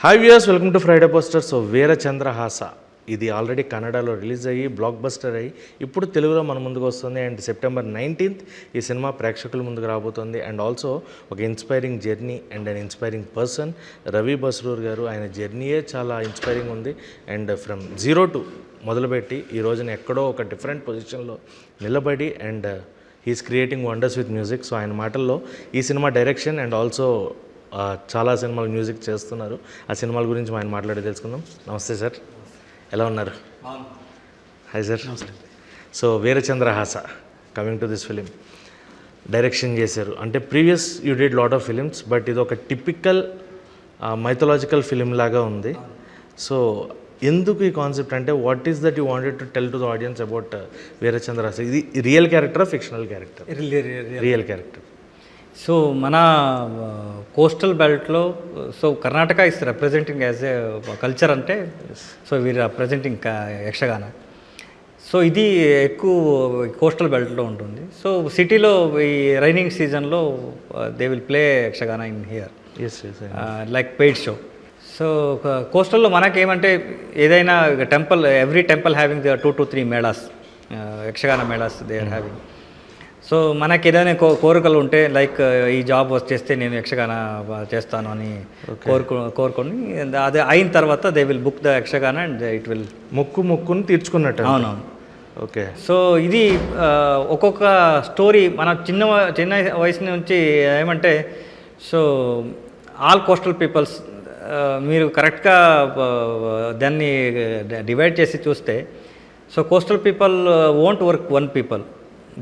Hi viewers, welcome to Friday poster. So Veerachandrahasa ఇది already కన్నడలో release అయ్యి బ్లాక్ బస్టర్ అయ్యి ఇప్పుడు తెలుగులో మన ముందుకు వస్తుంది. అండ్ సెప్టెంబర్ 19th ఈ సినిమా ప్రేక్షకుల ముందుకు రాబోతుంది. అండ్ ఆల్సో ఒక inspiring journey and an inspiring person Ravi Basrur గారు. ఆయన జర్నీయే చాలా ఇన్స్పైరింగ్ ఉంది. అండ్ ఫ్రమ్ జీరో టు మొదలుపెట్టి ఈ రోజున ఎక్కడో ఒక డిఫరెంట్ పొజిషన్లో నిలబడి and he's creating wonders with music. So ఆయన మాటల్లో ఈ సినిమా డైరెక్షన్ అండ్ ఆల్సో చాలా సినిమాలు మ్యూజిక్ చేస్తున్నారు. ఆ సినిమాల గురించి ఆయన మాట్లాడి తెలుసుకుందాం. నమస్తే సార్, ఎలా ఉన్నారు? Hi sir. So Veerachandrahasa coming to this film direction చేశారు అంటే previous you did lot of films, but ఇది ఒక టిపికల్ మైథలాజికల్ ఫిలిం లాగా ఉంది. సో ఎందుకు ఈ కాన్సెప్ట్ అంటే what is that you wanted to tell to the audience about Veerachandrahasa? ఇది రియల్ క్యారెక్టరా fictional character? Real character. So మన కోస్టల్ బెల్ట్లో so Karnataka is representing as a culture అంటే సో వీరు రిప్రజెంటింగ్ యక్షగాన. సో ఇది ఎక్కువ కోస్టల్ బెల్ట్లో ఉంటుంది. సో సిటీలో ఈ రైనింగ్ సీజన్లో they will play Yakshagana in here like paid show. So కోస్టల్లో మనకేమంటే ఏదైనా temple, every temple having 2 to 3 melas, Yakshagana melas they are having. So మనకి ఏదైనా కోరికలు ఉంటే లైక్ ఈ జాబ్ వచ్చేస్తే నేను యక్షగాన చేస్తాను అని కోరుకొని అది అయిన తర్వాత they will book the Yakshagana and it will మొక్కుని తీర్చుకున్నట్టు. అవునవును. ఓకే. సో ఇది ఒక్కొక్క స్టోరీ మన చిన్న వయసు నుంచి ఏమంటే సో ఆల్ కోస్టల్ పీపుల్స్ మీరు కరెక్ట్గా దాన్ని డివైడ్ చేసి చూస్తే so coastal people won't work one people,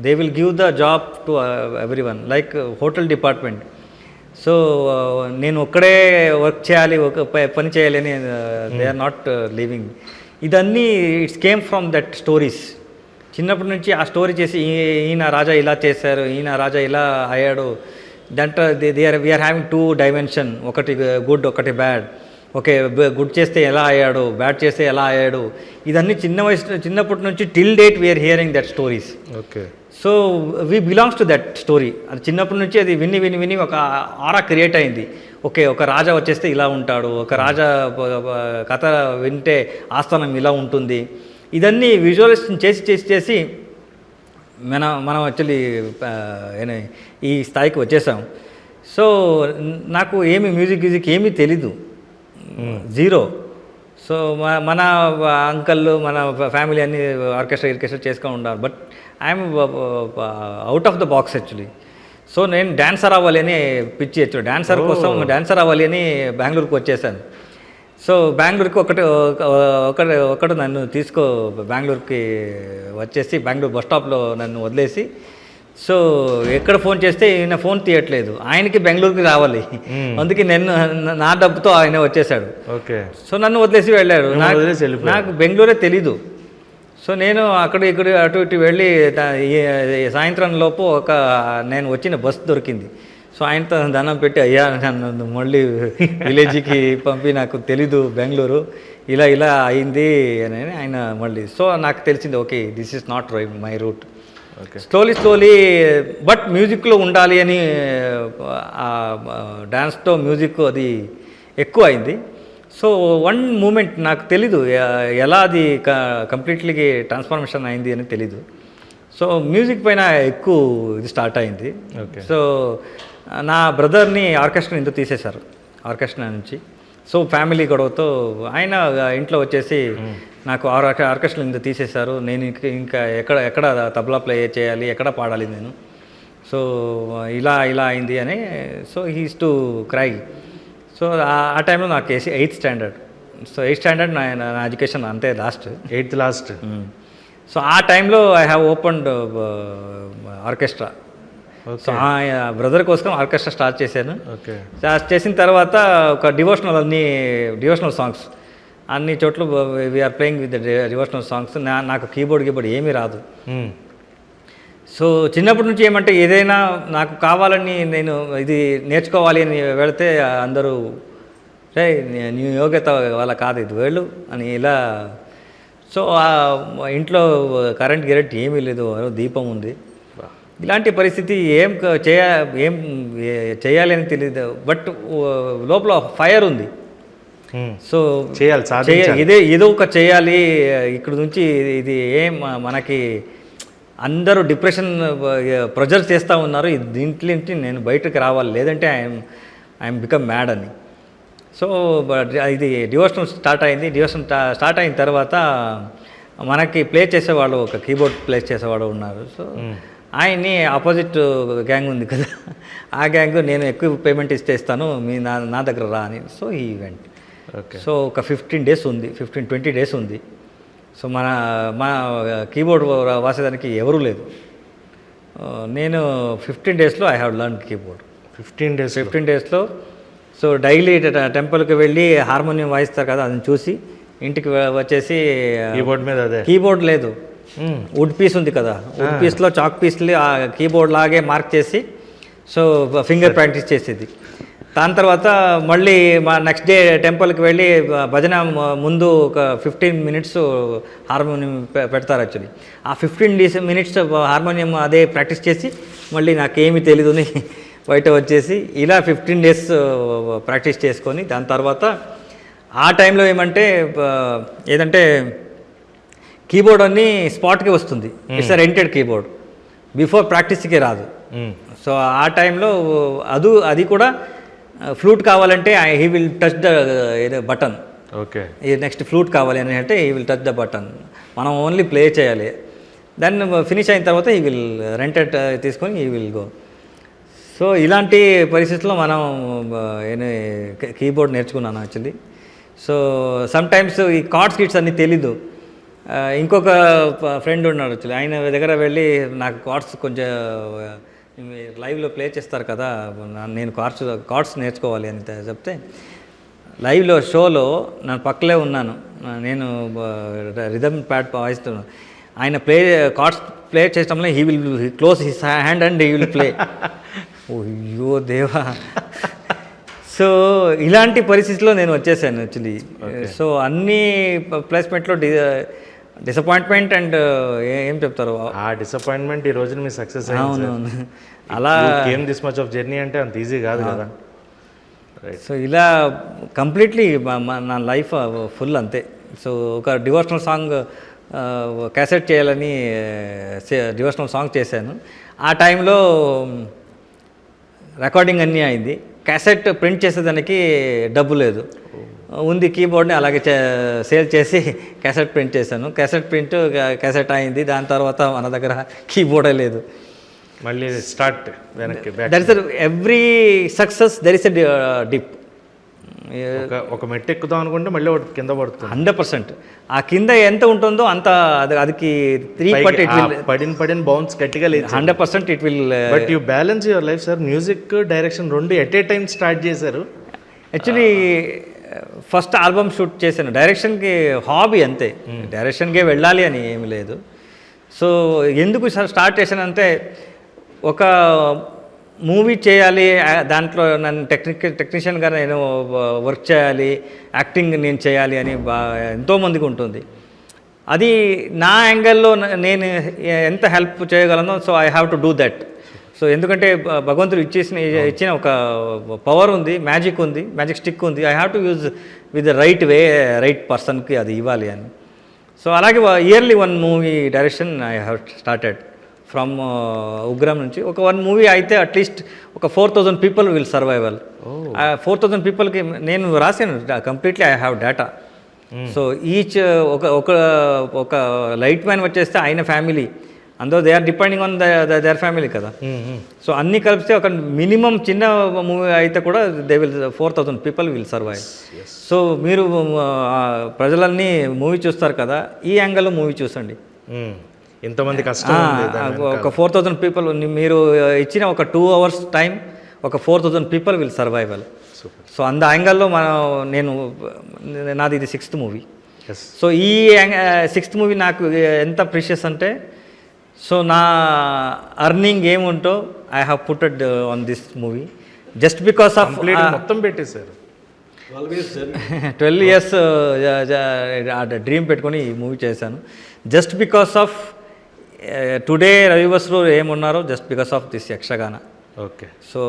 they will give the job to everyone like hotel department. So నేను ఒక్కడే వర్క్ చేయాలి, ఒక పని చేయాలి అని దే ఆర్ నాట్ లివింగ్. ఇదన్నీ it's came from that stories. చిన్నప్పటి నుంచి ఆ స్టోరీ చేసి ఈయన రాజా ఇలా చేశారు, ఈయన రాజా ఇలా అయ్యాడు. దాంట్లో వీఆర్ హ్యావింగ్ 2 డైమెన్షన్, ఒకటి గుడ్ ఒకటి బ్యాడ్. ఓకే, గుడ్ చేస్తే ఎలా అయ్యాడు, బ్యాడ్ చేస్తే ఎలా అయ్యాడు. ఇదన్నీ చిన్నప్పటి నుంచి till date we are hearing that stories. Okay. So we belongs to that story. అది చిన్నప్పటి నుంచి అది విని ఒక ఆరా క్రియేట్ అయింది. ఓకే, ఒక రాజా వచ్చేస్తే ఇలా ఉంటాడు, ఒక రాజా కథ వింటే ఆస్థానం ఇలా ఉంటుంది. ఇదన్నీ విజువలైజేషన్ చేసి మనం యాక్చువల్లీ ఈ స్థాయికి వచ్చేసాం. సో నాకు మ్యూజిక్ ఏమీ తెలీదు, జీరో. సో మన అంకల్ మన ఫ్యామిలీ అన్ని ఆర్కెస్ట్రా చేసుకొని ఉన్నారు. But I'm out of the box actually. So నేను డాన్సర్ అవ్వాలి అని పిచ్చి యాక్చువల్లీ. డాన్సర్ అవ్వాలి అని బెంగళూరుకి వచ్చేసాను. సో బెంగళూరుకి ఒకటి నన్ను బెంగళూరుకి వచ్చేసి బెంగళూరు బస్ స్టాప్లో నన్ను వదిలేసి, సో ఎక్కడ ఫోన్ చేస్తే ఈయన ఫోన్ తీయట్లేదు, ఆయనకి బెంగళూరుకి రావాలి, అందుకే నా డబ్బుతో ఆయన వచ్చేసాడు. ఓకే. సో నన్ను వదిలేసి వెళ్ళాడు. నాకు బెంగళూరే తెలీదు. సో నేను ఇక్కడ అటు ఇటు వెళ్ళి సాయంత్రం లోపు నేను వచ్చిన బస్సు దొరికింది. సో ఆయనతో దండం పెట్టి, అయ్యా నన్ను మళ్ళీ విలేజ్కి పంపి, నాకు తెలీదు బెంగళూరు, ఇలా అయింది అని ఆయన మళ్ళీ. సో నాకు తెలిసింది, okay this is not my route. Slowly but మ్యూజిక్లో ఉండాలి అని డ్యాన్స్తో మ్యూజిక్ అది ఎక్కువ అయింది. సో వన్ మూమెంట్ నాకు తెలీదు ఎలా అది కంప్లీట్లీ ట్రాన్స్ఫర్మేషన్ అయింది అని తెలీదు. సో మ్యూజిక్ పైన ఎక్కువ ఇది స్టార్ట్ అయింది. సో నా బ్రదర్ని ఆర్కెస్ట్రా ఇందుకు తీసేశారు, ఆర్కెస్ట్రా నుంచి. సో ఫ్యామిలీ గొడవతో ఆయన ఇంట్లో వచ్చేసి నాకు ఆర్కెస్ట్రా ఇందుకు తీసేశారు. నేను ఇంకా ఎక్కడ తబలా ప్లే చేయాలి, ఎక్కడ పాడాలి నేను. సో ఇలా అయింది అని. So he's to cry. So ఆ టైంలో నాకు 8th standard. So 8th standard నా ఎడ్యుకేషన్ అంతే, లాస్ట్. సో ఆ టైంలో I have opened orchestra. So brother కోసం ఆర్కెస్ట్రా స్టార్ట్ చేశాను. స్టార్ట్ చేసిన తర్వాత ఒక డివోషనల్ సాంగ్స్ అన్ని చోట్ల we're playing with devotional songs. నాకు కీబోర్డ్ ఏమీ రాదు. సో చిన్నప్పటి నుంచి ఏమంటే ఏదైనా నాకు కావాలని నేను ఇది నేర్చుకోవాలి అని వెళితే అందరూ నీ యోగ్యత వాళ్ళ కాదు, ఇది వెళ్ళు అని ఇలా. సో ఇంట్లో కరెంట్ ఏమీ లేదు, దీపం ఉంది. ఇలాంటి పరిస్థితి ఏం చేయాలి అని తెలియదు. బట్ లోపల ఫైర్ ఉంది. సో చేయాలి, సాధించాలి. ఏదో ఒక చేయాలి ఇక్కడ నుంచి. ఇది ఏం మనకి అందరూ డిప్రెషన్ ప్రెజర్ చేస్తూ ఉన్నారు, దీంట్లో నేను బయటకు రావాలి, లేదంటే ఐఎమ్ బికమ్ మ్యాడ్ అని. సో ఇది డివోషనల్ స్టార్ట్ అయింది. డివోషన్ స్టార్ట్ అయిన తర్వాత మనకి ప్లే చేసేవాడు, ఒక కీబోర్డ్ ప్లే చేసేవాడు ఉన్నారు. సో ఆయన్ని ఆపోజిట్ గ్యాంగ్ ఉంది కదా, ఆ గ్యాంగ్ నేను ఎక్కువ పేమెంట్ ఇస్తాను, మీ నా దగ్గర రా అని. సో ఈ ఈవెంట్ సో ఒక 15 days ఉంది, 15-20 days ఉంది. సో మన కీబోర్డ్ వాసేదానికి ఎవరూ లేదు. నేను 15 daysలో ఐ హ్యావ్ లర్న్ కీబోర్డ్. 15 daysలో. సో డైలీ టెంపుల్కి వెళ్ళి హార్మోనియం వాయిస్తారు కదా, అది చూసి ఇంటికి వచ్చేసి కీబోర్డ్ మీద అదే కీబోర్డ్ లేదు, వుడ్ పీస్ ఉంది కదా, వుడ్ పీస్లో చాక్ పీస్లు ఆ కీబోర్డ్ లాగే మార్క్ చేసి సో ఫింగర్ ప్రాక్టీస్ చేసేది. దాని తర్వాత మళ్ళీ మా నెక్స్ట్ డే టెంపుల్కి వెళ్ళి భజన ముందు ఒక 15 minutes హార్మోనియం పెడతారు యాక్చువల్లీ. ఆ 15 minutes హార్మోనియం అదే ప్రాక్టీస్ చేసి మళ్ళీ నాకేమీ తెలీదు అని బయట వచ్చేసి ఇలా 15 days ప్రాక్టీస్ చేసుకొని దాని తర్వాత ఆ టైంలో ఏదంటే కీబోర్డ్ అన్ని స్పాట్కి వస్తుంది. ఇట్స్ రెంటెడ్ కీబోర్డ్, బిఫోర్ ప్రాక్టీస్కి రాదు. సో ఆ టైంలో అది కూడా ఫ్లూట్ కావాలంటే he will touch the button. Okay, next flute కావాలి అని అంటే he will touch the button, మనం ఓన్లీ ప్లే చేయాలి. దాన్ని ఫినిష్ అయిన తర్వాత హీ విల్ రెంటెడ్ తీసుకొని హీ విల్ గో. సో ఇలాంటి పరిస్థితుల్లో మనం కీబోర్డ్ నేర్చుకున్నాను యాక్చువల్లీ. సో సమ్టైమ్స్ ఈ కార్డ్స్ గిట్స్ అన్నీ తెలీదు. ఇంకొక ఫ్రెండ్ ఉన్నాడు యాక్చువల్లీ, ఆయన దగ్గర వెళ్ళి నాకు కార్డ్స్ కొంచెం లైవ్లో ప్లే చేస్తారు కదా, నేను కార్డ్స్ నేర్చుకోవాలి అని చెప్తే, లైవ్లో షోలో నేను పక్కలే ఉన్నాను, నేను రిథమ్ ప్యాడ్ వాయిస్తున్నాను. ఆయన కార్డ్స్ ప్లే చేయడంలో he will close his hand and he will play. అయ్యో దేవా. సో ఇలాంటి పరిస్థితిలో నేను వచ్చేసాను యాక్చువల్లీ. సో అన్ని ప్లేస్మెంట్లో డిసప్పాయింట్మెంట్ అండ్ ఏం చెప్తారు, ఆ డిసప్పాయింట్మెంట్ ఈ రోజున మీ సక్సెస్. అవునవును, అలా came this much of journey అంటే అంత ఈజీ కాదు కదా. సో ఇలా కంప్లీట్లీ నా లైఫ్ ఫుల్ అంతే. సో ఒక డివోషనల్ సాంగ్ క్యాసెట్ చేయాలని డివోషనల్ సాంగ్ చేశాను. ఆ టైంలో రికార్డింగ్ అన్నీ అయింది, క్యాసెట్ ప్రింట్ చేసేదానికి డబ్బు లేదు. ఉంది కీబోర్డ్ని అలాగే సేల్ చేసి క్యాసెట్ ప్రింట్ చేశాను. క్యాసెట్ అయింది. దాని తర్వాత మన దగ్గర కీబోర్డే లేదు. మళ్ళీ స్టార్ట్ వెనక్కి. That is every success there is a dip. ఒక మెట్టు ఎక్కుదాం అనుకుంటే మళ్ళీ ఒకటి కింద పడుతుంది. 100%. ఆ కింద ఎంత ఉంటుందో అంత అదికి 3 పడిన బౌన్స్ గట్టిగా లేదు. 100% it will. But you balance your life sir. Music direction రెండు ఎట్ ఏ టైం స్టార్ట్ చేశారు. యాక్చువల్లీ ఫస్ట్ ఆల్బమ్ షూట్ చేశాను. డైరెక్షన్కి హాబీ అంతే, డైరెక్షన్కే వెళ్ళాలి అని ఏమి లేదు. సో ఎందుకు స్టార్ట్ చేశానంటే, ఒక మూవీ చేయాలి, దాంట్లో నన్ను టెక్నీషియన్గా నేను వర్క్ చేయాలి, యాక్టింగ్ నేను చేయాలి అని ఎంతోమందికి ఉంటుంది. అది నా యాంగిల్లో నేను ఎంత హెల్ప్ చేయగలను. So I have to do that. So ఎందుకంటే భగవంతుడు ఇచ్చిన ఒక పవర్ ఉంది, మ్యాజిక్ ఉంది, మ్యాజిక్ స్టిక్ ఉంది. I have to use with the right way, right పర్సన్కి అది ఇవ్వాలి అని. సో అలాగే yearly 1 movie direction I have started from Ugram నుంచి. ఒక 1 మూవీ అయితే అట్లీస్ట్ ఒక 4,000 people విల్ సర్వైవల్. 4,000 peopleకి నేను రాశాను completely. I have data. So each ఒక లైట్ మ్యాన్ వచ్చేస్తే ఆయన ఫ్యామిలీ, అందులో they are depending on their family కదా. సో అన్నీ కలిపితే ఒక మినిమం చిన్న మూవీ అయితే కూడా they will 4,000 people will survive. So మీరు ప్రజలన్నీ మూవీ చూస్తారు కదా, ఈ యాంగిల్లో మూవీ చూసండి. ఇంతమంది కష్టం, ఒక 4,000 people మీరు ఇచ్చిన ఒక 2 hours టైం, ఒక 4,000 people విల్ సర్వైవల్. సో అంద యాంగిల్లో నాది ఇది 6th మూవీ. సో ఈ 6th మూవీ నాకు ఎంత ప్రీషియస్ అంటే, సో నా అర్నింగ్ ఏముంటో I have putted on this movie just because of మొత్తం పెట్టేశారు. 12 years డ్రీమ్ పెట్టుకొని ఈ మూవీ చేశాను. జస్ట్ బికాస్ ఆఫ్ టుడే రవివస్రు ఏమున్నారో, just because of this Yakshagana. Okay. So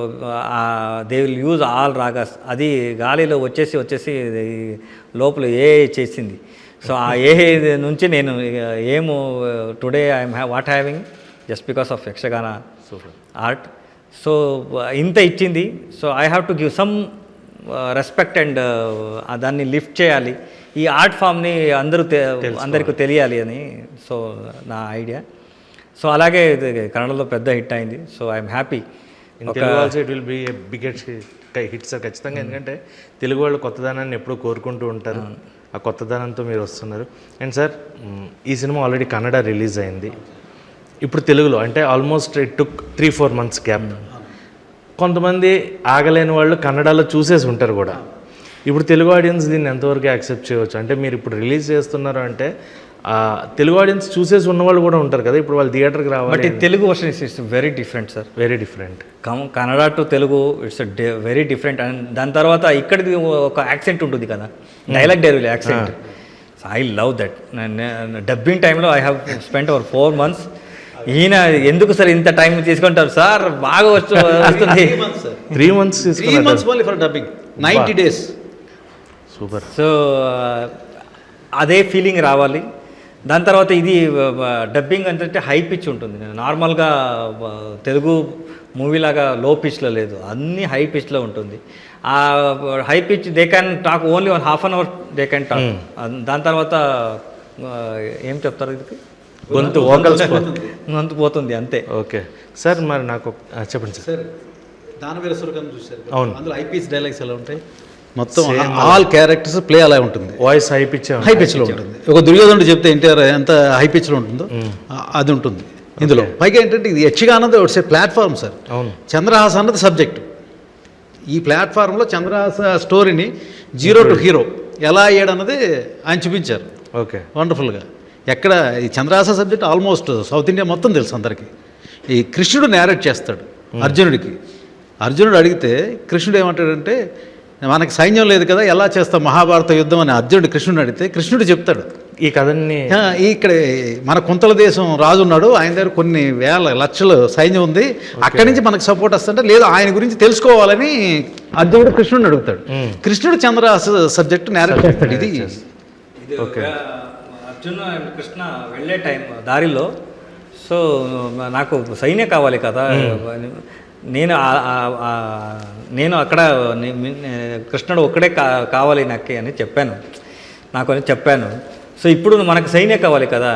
they will use all ragas. అది గాలిలో వచ్చేసి లోపల ఏ చేసింది. సో ఆ ఏ నుంచి నేను ఏము today I'm what having just because of Yakshagana art. So ఇంత ఇచ్చింది. So I have to give some respect and దాన్ని లిఫ్ట్ చేయాలి, ఈ ఆర్ట్ ఫామ్ని అందరికీ తెలియాలి అని. సో నా ఐడియా. సో అలాగే ఇది కన్నడలో పెద్ద హిట్ అయింది. So I'm happy. Telugu also it will be a biggest hit sir ఖచ్చితంగా. ఎందుకంటే తెలుగు వాళ్ళు కొత్తదనాన్ని ఎప్పుడూ కోరుకుంటూ ఉంటారు. ఆ కొత్తదనంతో మీరు వస్తున్నారు. అండ్ సార్ ఈ సినిమా ఆల్రెడీ కన్నడ రిలీజ్ అయింది. ఇప్పుడు తెలుగులో అంటే almost it took 3-4 months gap. కొంతమంది ఆగలేని వాళ్ళు కన్నడలో చూసేసి ఉంటారు కూడా. ఇప్పుడు తెలుగు ఆడియన్స్ దీన్ని ఎంతవరకు యాక్సెప్ట్ చేయవచ్చు? అంటే మీరు ఇప్పుడు రిలీజ్ చేస్తున్నారు అంటే తెలుగు ఆడియన్స్ చూసేసి ఉన్నవాళ్ళు కూడా ఉంటారు కదా, ఇప్పుడు వాళ్ళు థియేటర్కి రావాలి. బట్ ఈ Telugu version it's very different sir. Very different. Kannada to Telugu it's very different. And దాని తర్వాత ఇక్కడిది ఒక యాక్సెంట్ ఉంటుంది కదా, dialogue delivery accent. I love that. Dubbing టైంలో I have spent over 4 months. ఈయన ఎందుకు సార్ ఇంత టైం తీసుకుంటారు సార్, బాగా వస్తుంది. 3 months only for dubbing, 90 days. Super. So అదే ఫీలింగ్ రావాలి. దాని తర్వాత ఇది డబ్బింగ్ అంటే హై పిచ్ ఉంటుంది. నార్మల్గా తెలుగు మూవీలాగా లో పిచ్లో లేదు, అన్నీ హై పిచ్లో ఉంటుంది. ఆ high pitch they can talk only 1/2 hour they can talk. దాని తర్వాత ఏం చెప్తారు, ఇది గొంతు వోకల్స్ గొంతు పోతుంది అంతే. ఓకే సార్, మరి నాకు చెప్పండి సార్. దానవీర సురకం చూశారు, అవును. అందులో ఐపీఎస్ డైలాగ్స్ ఎలా ఉంటాయి, మొత్తం ఆల్ క్యారెక్టర్స్ ప్లే అలా ఉంటుంది. వాయిస్ హై పిచ్లో ఉంటుంది. ఒక దుర్యోధనుడు చెప్తే ఎన్టీఆర్ ఎంత హై పిచ్లో ఉంటుందో అది ఉంటుంది ఇందులో. పైగా ఏంటంటే ఇది యక్షగానది ఒకటి ప్లాట్ఫామ్ సార్. అవును. చంద్రహాస అన్నది సబ్జెక్ట్. ఈ ప్లాట్ఫామ్లో చంద్రహాస స్టోరీని 0 to hero ఎలా అయ్యాడు అన్నది ఆయన చూపించారు. ఓకే, వండర్ఫుల్గా. ఎక్కడ ఈ Chandrahasa subject almost south India మొత్తం తెలుసు అందరికీ. ఈ కృష్ణుడు నేరేట్ చేస్తాడు అర్జునుడికి. అర్జునుడు అడిగితే కృష్ణుడు ఏమంటాడంటే, మనకి సైన్యం లేదు కదా, ఎలా చేస్తాం మహాభారత యుద్ధం అని అర్జునుడు కృష్ణుడు అడిగితే కృష్ణుడు చెప్తాడు, ఈ కథని ఇక్కడ మన కుంతల దేశం రాజు ఉన్నాడు, ఆయన దగ్గర కొన్ని వేల లక్షల సైన్యం ఉంది, అక్కడి నుంచి మనకు సపోర్ట్ వస్తుంటే లేదు ఆయన గురించి తెలుసుకోవాలని అర్జునుడు కృష్ణుడిని అడుగుతాడు. కృష్ణుడు చంద్రహాస సబ్జెక్ట్ నేరేట్ చేస్తాడు. ఇది ఓకే. అర్జున్ అండ్ కృష్ణ వెళ్ళే టైం దారిలో, సో నాకు సైన్యం కావాలి కదా, నేను అక్కడ కృష్ణుడు ఒక్కడే కావాలి నాకు అని చెప్పాను, సో ఇప్పుడు మనకు సైన్యం కావాలి కదా,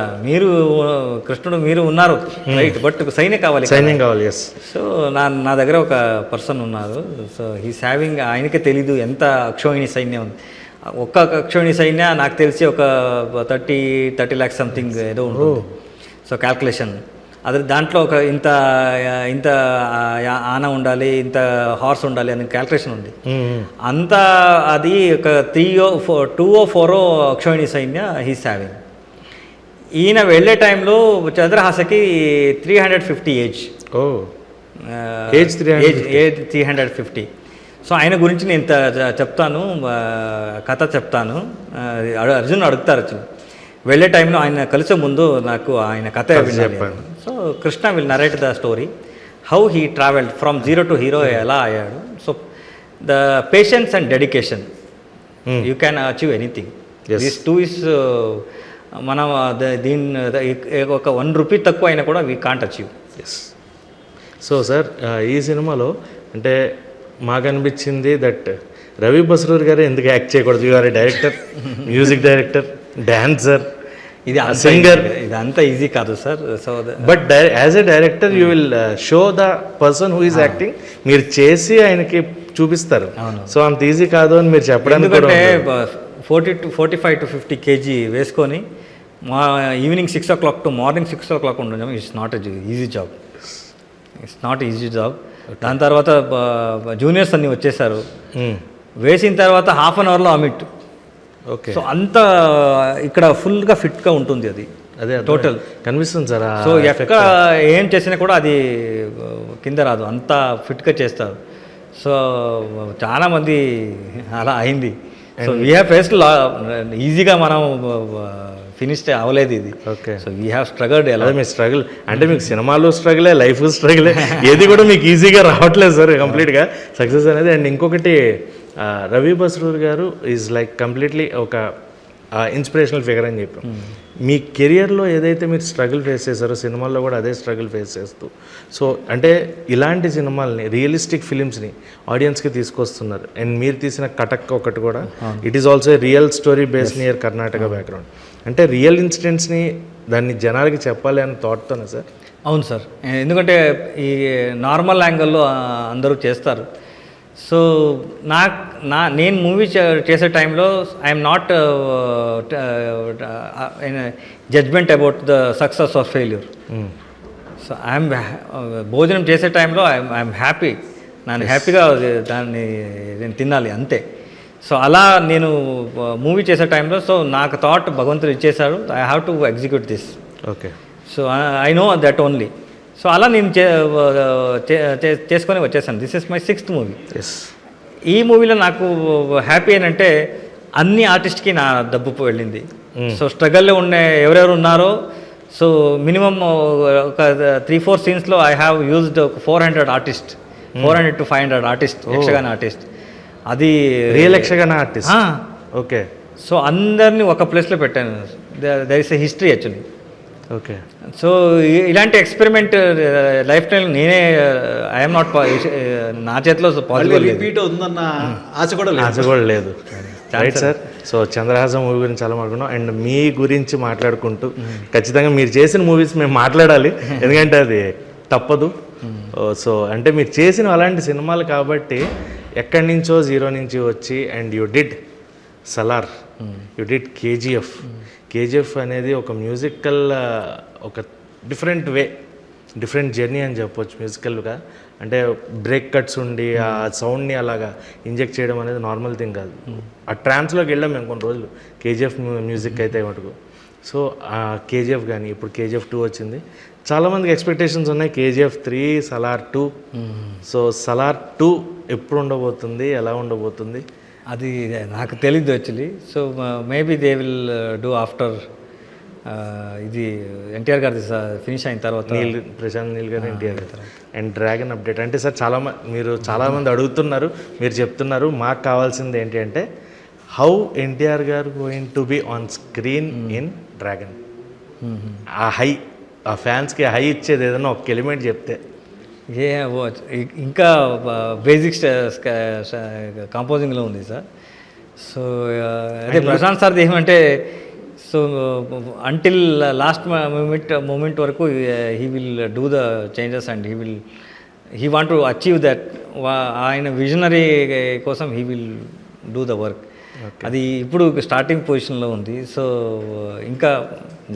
కృష్ణుడు మీరు ఉన్నారు రైట్, బట్ సైన్యం కావాలి. ఎస్. సో నా దగ్గర ఒక పర్సన్ ఉన్నారు, సో హీస్ హ్యావింగ్, ఆయనకే తెలీదు ఎంత అక్షోహిణి సైన్యం ఉంది. ఒక్క అక్షోహిణి సైన్య నాకు తెలిసి ఒక 30 lakhs సంథింగ్ ఏదో ఉంటుంది. సో క్యాల్కులేషన్ అది దాంట్లో ఒక ఇంత ఆన ఉండాలి, ఇంత హార్స్ ఉండాలి అని క్యాల్కులేషన్ ఉంది. అంతా అది ఒక 2 or 4 అక్షోహిణి సైన్య హీస్ హ్యావింగ్. ఈయన వెళ్ళే టైంలో చంద్రహాసకి 350 ఏజ్. ఏజ్ 350. సో ఆయన గురించి నేను చెప్తాను, కథ చెప్తాను. అర్జున్ అడుగుతారు, వెళ్ళే టైంలో ఆయన కలిసే ముందు నాకు ఆయన కథ చెప్పాను. So Krishna will narrate the story, how he travelled from 0 to hero, ఎలా అయ్యాడు. So the patience and dedication, you can achieve anything. This 2 is మనం ఒక 1 rupee తక్కువ అయినా కూడా we can't achieve. Yes. So sir ఈ సినిమాలో అంటే మాకు అనిపించింది దట్ రవి బస్రూర్ గారు ఎందుకు యాక్ట్ చేయకూడదు? You are a director, music director, dancer, ఇది సింగర్, ఇదంతా ఈజీ కాదు sir. So but as a director you will show the person who is acting, మీరు చేసి ఆయనకి చూపిస్తారు. సో అంత ఈజీ కాదు అని మీరు చెప్పడానికి. ఎందుకంటే 45 to 50 kg వేసుకొని evening 6 o'clock to morning 6 o'clock ఉండడం it's not easy job. It's not easy job. దాని తర్వాత జూనియర్స్ అన్నీ వచ్చేసారు, వేసిన తర్వాత 1/2 hourలో అమిట్. ఓకే. సో అంత ఇక్కడ ఫుల్గా ఫిట్గా ఉంటుంది అది. అదే టోటల్ కనిపిస్తుంది సార్. సో ఎక్కడ ఏం చేసినా కూడా అది కింద రాదు, అంత ఫిట్గా చేస్తారు. సో చాలామంది అలా అయింది. సో వీ హ్యావ్ ఫేస్డ్ ఈజీగా మనం ఫినిష్డ్ అవ్వలేదు ఇది. Okay. So we have struggled ఎలా. అదే మీ స్ట్రగుల్ అంటే మీకు సినిమాలు స్ట్రగులే, లైఫ్ స్ట్రగులే, ఏది కూడా మీకు ఈజీగా రావట్లేదు సార్ కంప్లీట్గా సక్సెస్ అనేది. అండ్ ఇంకొకటి రవి బస్రూర్ గారు ఈజ్ లైక్ కంప్లీట్లీ ఒక ఇన్స్పిరేషనల్ ఫిగర్ అని చెప్పాం. మీ కెరియర్లో ఏదైతే మీరు స్ట్రగుల్ ఫేస్ చేశారో సినిమాల్లో కూడా అదే స్ట్రగుల్ ఫేస్ చేస్తూ, సో అంటే ఇలాంటి సినిమాల్ని రియలిస్టిక్ ఫిలిమ్స్ని ఆడియన్స్కి తీసుకొస్తున్నారు. అండ్ మీరు తీసిన కటక్ ఒకటి కూడా it is also real story based near Karnataka background. అంటే రియల్ ఇన్సిడెంట్స్ని దాన్ని జనాలకి చెప్పాలి అనే థాట్తోనే సార్? అవును సార్, ఎందుకంటే ఈ నార్మల్ యాంగిల్లో అందరూ చేస్తారు. సో నేను మూవీ చేసే టైంలో I'm not judgement about the success or failure. So I'm భోజనం చేసే టైంలో ఐఎమ్ హ్యాపీ, నేను హ్యాపీగా దాన్ని నేను తినాలి అంతే. సో అలా నేను మూవీ చేసే టైంలో సో నాకు థాట్ భగవంతుడు ఇచ్చేశాడు, I have to execute this. Okay. So I know that only. So అలా నేను చేసుకొని వచ్చేసాను. This is my 6th movie. ఈ మూవీలో నాకు హ్యాపీ ఏంటంటే అన్ని ఆర్టిస్ట్కి నా డబ్బు వెళ్ళింది. సో స్ట్రగల్లో ఉండే ఎవరెవరు ఉన్నారో సో మినిమమ్ ఒక 3-4 సీన్స్లో I have used 400 artist, 400 to 500 artist, Yakshagana artist. అది real Yakshagana artist. Okay. So అందరినీ ఒక ప్లేస్లో పెట్టాను. There is a history actually. Okay. So ఇలాంటి ఎక్స్పెరిమెంట్ లైఫ్ టైం నేనే ఐఎమ్ నాట్ నా చేతిలో పాసిబుల్ రిపీట్ అవుతుందన్న ఆశ కూడా లేదు. Right sir. So Chandrahasan movie గురించి చాలా మాట్లాడుకున్నాం. అండ్ మీ గురించి మాట్లాడుకుంటూ ఖచ్చితంగా మీరు చేసిన మూవీస్ మేము మాట్లాడాలి, ఎందుకంటే అది తప్పదు. సో అంటే మీరు చేసిన అలాంటి సినిమాలు కాబట్టి ఎక్కడి నుంచో జీరో నుంచి వచ్చి and you did Salaar, you did KGF. KGF అనేది ఒక మ్యూజికల్ ఒక డిఫరెంట్ డిఫరెంట్ జర్నీ అని చెప్పొచ్చు మ్యూజికల్గా. అంటే బ్రేక్ కట్స్ ఉండి ఆ సౌండ్ని అలాగా ఇంజెక్ట్ చేయడం అనేది నార్మల్ థింగ్ కాదు. ఆ ట్రాన్స్లోకి వెళ్ళాం మేము కొన్ని రోజులు కేజీఎఫ్ మ్యూజిక్ అయితే మటుకు. సో ఆ కేజీఎఫ్ కానీ ఇప్పుడు కేజీఎఫ్ 2 వచ్చింది. చాలామందికి ఎక్స్పెక్టేషన్స్ ఉన్నాయి కేజీఎఫ్ 3, సలార్ 2. సో సలార్ 2 ఎప్పుడు ఉండబోతుంది, ఎలా ఉండబోతుంది? అది నాకు తెలీదు actually. So maybe they will do after ఇది ఎన్టీఆర్ గారిది ఫినిష్ అయిన తర్వాత. ప్రశాంత్ నీల్ గారు, ఎన్టీఆర్ గారు. అండ్ డ్రాగన్ అప్డేట్ అంటే సార్ మీరు చాలామంది అడుగుతున్నారు, మీరు చెప్తున్నారు. మాకు కావాల్సింది ఏంటి అంటే హౌ ఎన్టీఆర్ గారు going to be on screen in dragon. ఆ హై, ఆ ఫ్యాన్స్కి హై ఇచ్చేది ఏదైనా ఒక ఎలిమెంట్ చెప్తే. ఇంకా బేసిక్ కాంపోజింగ్లో ఉంది సార్. సో అదే ప్రశాంత్ సార్ది ఏమంటే సో అంటిల్ లాస్ట్ మూమెంట్ వరకు he will do the changes and he want to achieve that. ఆయన విజనరీ కోసం he will do the work. అది ఇప్పుడు స్టార్టింగ్ పొజిషన్లో ఉంది. సో ఇంకా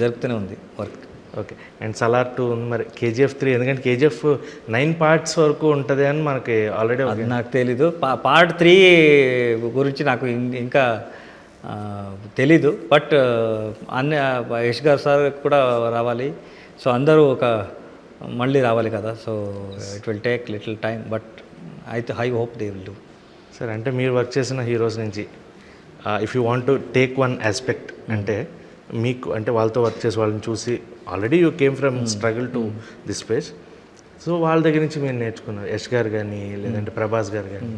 జరుగుతూనే ఉంది వర్క్. ఓకే. అండ్ సలార్ 2 ఉంది. మరి కేజీఎఫ్ 3 ఎందుకంటే కేజీఎఫ్ 9 parts వరకు ఉంటుంది అని మనకి ఆల్రెడీ. అది నాకు తెలీదు. పార్ట్ 3 గురించి నాకు ఇంకా తెలీదు. బట్ అన్ని యష్ గారు సార్ కూడా రావాలి. సో అందరూ మళ్ళీ రావాలి కదా. So it will take little time, but I hope they will do. Sir అంటే మీరు వర్క్ చేసిన హీరోస్ నుంచి if you want to take one aspect అంటే మీకు అంటే వాళ్ళతో వర్క్ చేసి వాళ్ళని చూసి already you came from struggle to this space. So వాళ్ళ దగ్గర నుంచి మీరు నేర్చుకున్నారు. యష్ గారు కానీ లేదంటే ప్రభాస్ గారు కానీ.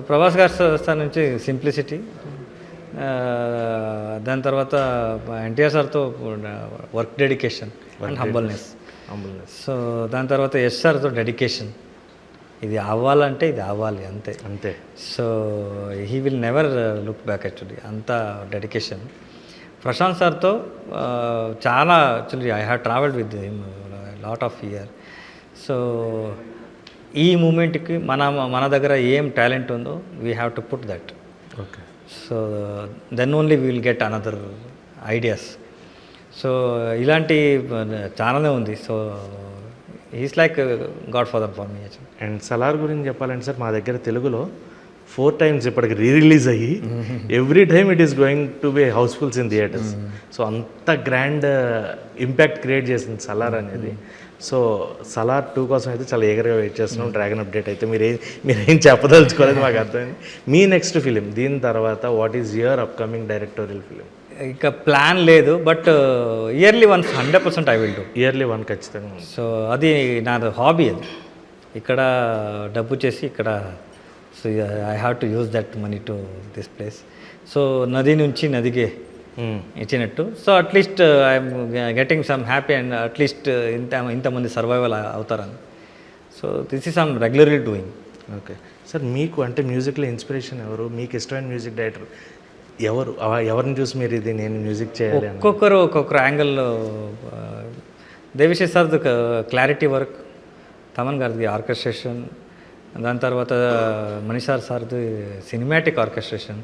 ప్రభాస్ గారి సార్ నుంచి సింప్లిసిటీ, దాని తర్వాత ఎన్టీఆర్ సార్తో work dedication and humbleness. So దాని తర్వాత యష్ సార్తో డెడికేషన్. ఇది అవ్వాలంటే ఇది అవ్వాలి అంతే. So he will never look back actually, అంత డెడికేషన్. ప్రశాంత్ సార్తో చాలా actually I have travelled with him lot of year. So ఈ మూమెంట్కి మన దగ్గర ఏం టాలెంట్ ఉందో we have to put that. Okay. So then only we will get another ideas. So ఇలాంటి చాలానే ఉంది. So he's like god father for me. And Salaar గురించి చెప్పాలంటే సార్ మా దగ్గర తెలుగులో 4 times ఇప్పటికి రిలీజ్ అయ్యి every time it is going to be housefuls in theatres. So అంత గ్రాండ్ ఇంపాక్ట్ క్రియేట్ చేసింది సలార్ అనేది. సో సలార్ 2 కోసం అయితే చాలా ఏగర్గా వెయిట్ చేస్తున్నాం. డ్రాగన్ అప్డేట్ అయితే మీరేం చెప్పదలుచుకోలేదు, మాకు అర్థమైంది. మీ నెక్స్ట్ ఫిలిం దీని తర్వాత what is your upcoming directorial film? ఇక ప్లాన్ లేదు, but yearly once 100% I will do. Yearly 1 ఖచ్చితంగా ఉంది. సో అది నాది హాబీ. అది ఇక్కడ డబ్బు చేసి ఇక్కడ, so I have to use that money to this place. So నది నుంచి నదికి ఇచ్చినట్టు. So at least I'm getting some happy and at least ఇంతమంది సర్వైవల్ అవుతారని. So this is I'm regularly doing. Okay sir, మీకు అంటే మ్యూజిక్లో ఇన్స్పిరేషన్ ఎవరు? మీకు ఇష్టమైన మ్యూజిక్ డైరెక్టర్ ఎవరు? ఎవరిని చూసి మీరు ఇది నేను మ్యూజిక్ చేయాలి అని? ఒక్కొక్కరు యాంగిల్లో. దేవిశ్రీ సార్ది క్లారిటీ వర్క్, తమన్ గారిది ఆర్కెస్ట్రేషన్, దాని తర్వాత మనీషార్ సార్ది సినిమాటిక్ ఆర్కెస్ట్రేషన్,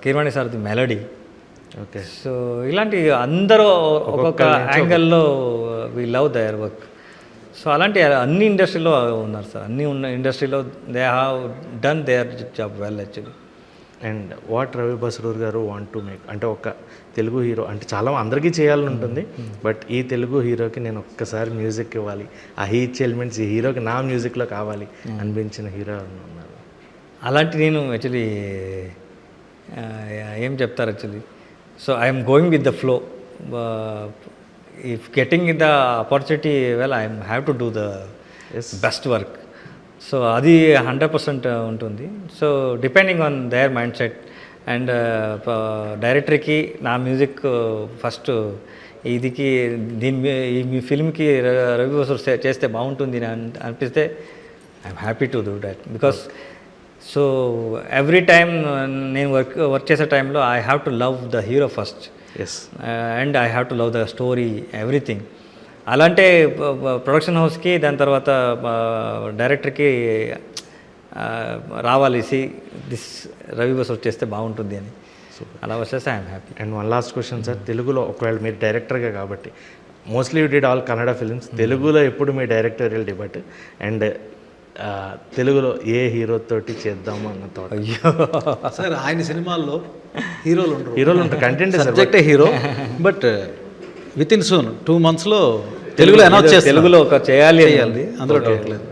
కీర్వాణి సార్ది మెలడీ. ఓకే. సో ఇలాంటి అందరూ ఒక్కొక్క యాంగిల్లో we love their work. So అలాంటి అన్ని ఇండస్ట్రీలో ఉన్నారు సార్. అన్ని ఉన్న ఇండస్ట్రీలో they have done their job well actually. And what Ravi Basrur garu want to make, అంటే ఒక తెలుగు హీరో అంటే చాలా అందరికీ చేయాలని ఉంటుంది, బట్ ఈ తెలుగు హీరోకి నేను ఒక్కసారి మ్యూజిక్ ఇవ్వాలి, ఆ హీచ్ ఎలిమెంట్స్ ఈ హీరోకి నా మ్యూజిక్లో కావాలి అనిపించిన హీరో ఉన్నారు? అలాంటి నేను యాక్చువల్లీ ఏం చెప్తారు actually. So I'm going with the flow. If getting the opportunity well I have to do the best work. So అది 100% ఉంటుంది. So depending on their mind set. And డైరెక్టర్కి నా మ్యూజిక్ ఫస్ట్ ఇదికి ఈ ఫిల్మ్కి రవి బసూర్ చేస్తే బాగుంటుంది అని అనిపిస్తే I'm happy to do that. Because so every time నేను వర్క్ చేసే టైంలో I have to love the hero first. Yes. And I have to love the story, everything. అలాంటే ప్రొడక్షన్ హౌస్కి, దాని తర్వాత డైరెక్టర్కి రావాలి, దిస్ రవి బసూర్ చేస్తే బాగుంటుంది అని. అలా వచ్చేస్తే I'm happy. And one last question sir, తెలుగులో ఒకవేళ మీరు డైరెక్టర్గా కాబట్టి mostly you did all Kannada films, తెలుగులో ఎప్పుడు మీ డైరెక్టోరియల్ డిబేట్ అండ్ తెలుగులో ఏ హీరోతోటి చేద్దాము అన్న థాట్? అయ్యో సార్, ఆయన సినిమాల్లో హీరోలు ఉంటారు, కంటెంట్ సబ్జెక్టే hero, but within soon 2 monthsలో తెలుగులో అనౌన్స్ చేస్తారు. తెలుగులో ఒక చేయాలి అందులో డౌట్ లేదు.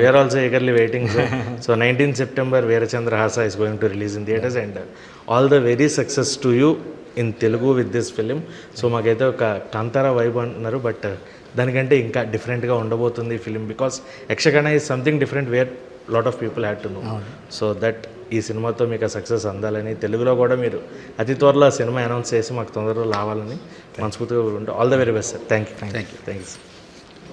We are also eagerly waiting, sir. So 19th September, Veerachandra Hasa is going to release in theatres, and all the very success to you in Telugu with this film. So మాకైతే ఒక Kantara vibe అంటున్నారు, but దానికంటే ఇంకా డిఫరెంట్గా ఉండబోతుంది ఈ film, because Yakshagana is something different where lot of people had to know. So that ఈ సినిమాతో మీకు సక్సెస్ అందాలని, తెలుగులో కూడా మీరు అతి త్వరలో సినిమా అనౌన్స్ చేసి మాకు తొందరగా రావాలని మనస్ఫూర్తిగా ఉంటాం. All the very best sir. Thank you.